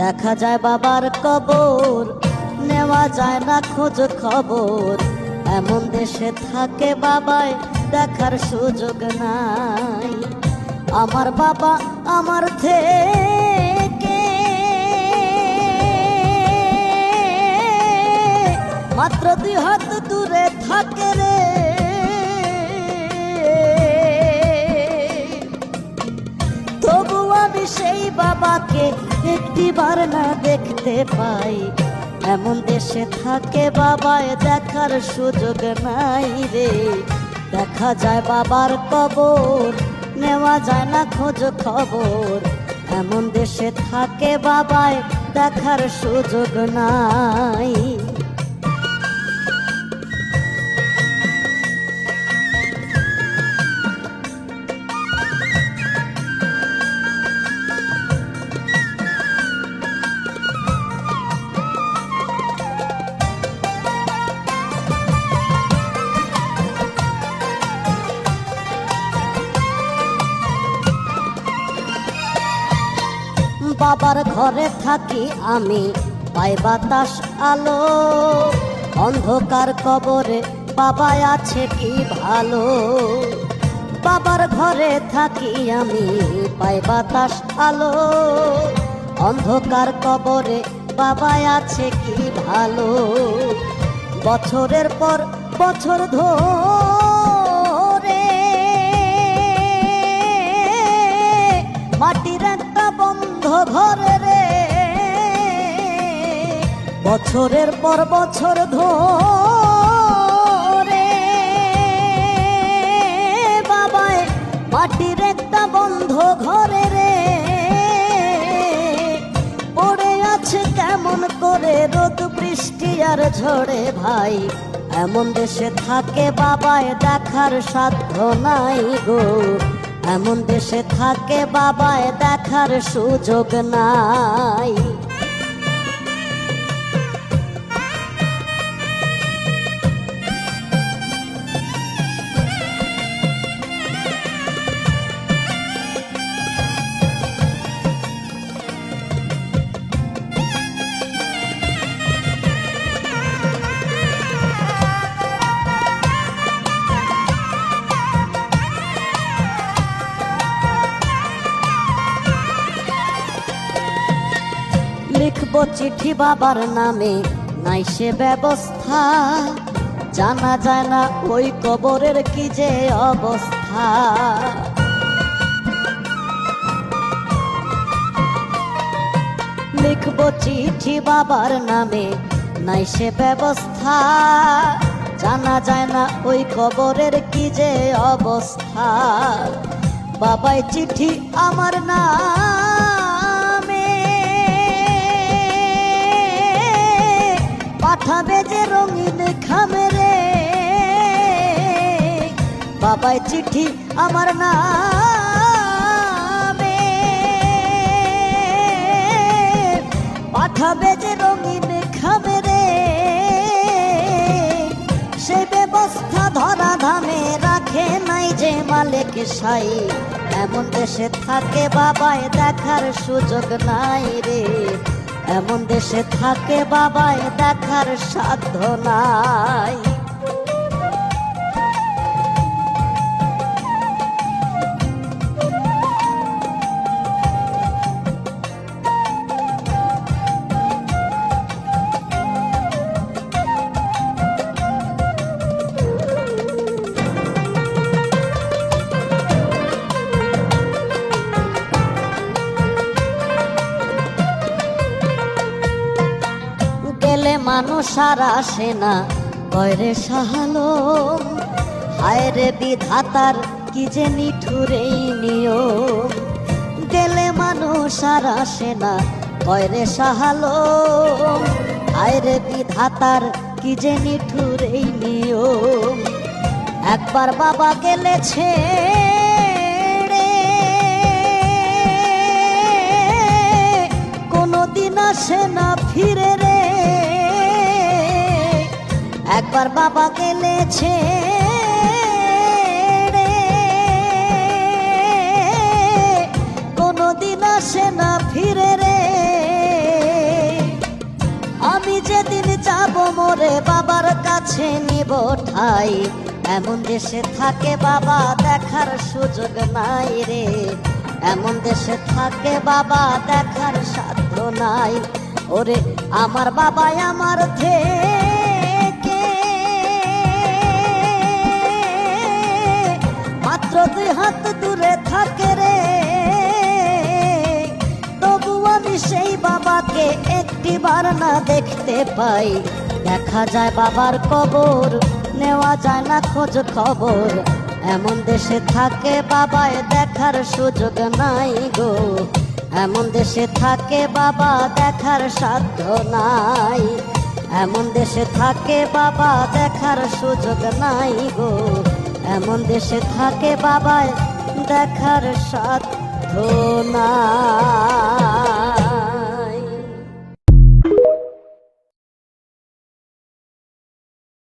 দেখা যায় বাবার কবর, নেওয়া যায় না খোঁজ খবর। এমন দেশে থাকে বাবায় দেখার সুযোগ নাই। আমার বাবা আমার থেকে মাত্র 2 হাত দূরে থাকে রে। তবু আমি সেই বাবাকে একটিবার না দেখতে পাই। এমন দেশে থাকে বাবায় দেখার সুযোগ নাই রে। দেখা যায় বাবার কবর, নেওয়া যায় না খোঁজ খবর। এমন দেশে থাকে বাবায় দেখার সুযোগ নাই। বাবার ঘরে থাকি আমি, পাই বাতাস আলো। অন্ধকার কবরে বাবা আছে কি ভালো। বাবার ঘরে থাকি আমি, পাই বাতাস আলো। অন্ধকার কবরে বাবা আছে কি ভালো। বছরের পর বছর ধরে মাটির একটা বন্ধ ঘরে রে। বছরের পর বছর ধরে বাবায় মাটির একটা বন্ধ ঘরে রে পড়ে আছে কেমন করে রোদ বৃষ্টি আর ঝড়ে ভাই। এমন দেশে থাকে বাবায় দেখার সাধ্য নাই গো। এমন দেশে থাকে বাবায় দেখার সুযোগ নাই। লিখবো চিঠি বাবার নামে, নাই সে ব্যবস্থা। জানা যায় না ওই কবরের কি যে অবস্থা। লিখবো চিঠি বাবার নামে, নাই সে ব্যবস্থা। জানা যায় না ওই কবরের কি যে অবস্থা। বাবাই চিঠি আমার না পাঠাবে যে রঙিন খামে রে। বাবাই চিঠি আমার নামে পাঠাবে যে রঙিন খামে রে। সে ব্যবস্থা ধরা ধামে রাখে নাই যে মালিক সাই। এমন দেশে থাকে বাবায় দেখার সুযোগ নাই রে। এমন দেশে থাকে বাবায় দেখার সাধ্য নাই। মানুষ আর আসে না কয়রে সাহালো। হায় রে বিধাতার কি যে নিঠুর এই নিয়ম। গেলে মানুষ আর আসে না কয়রে সাহালো। হায় রে বিধাতার কি যে নিঠুর এই নিয়ম। একবার বাবা গেলেছে কোনদিন আসে না ফিরে রে। একবার বাবা গেলেছে কোনদিন আসে না ফিরে রে। বাবার কাছে নিব ঠাই, এমন দেশে থাকে বাবা দেখার সুযোগ নাই রে, এমন দেশে থাকে বাবা দেখার সাধ্য নাই। ওরে আমার বাবা আমার থেকে মাত্র 2 হাত দূরে থাকে রে, তবু আমি সেই বাবাকে একটিবার না দেখতে পাই। দেখা যায় বাবার কবর, নেওয়া যায় না খোঁজ খবর, এমন দেশে থাকে বাবায় দেখার সুযোগ নাই গো, এমন দেশে থাকে বাবা দেখার সাধ্য নাই, এমন দেশে থাকে বাবা দেখার সুযোগ নাই গো, এমন দেশে থাকে বাবায় দেখার সাধ্য নাই।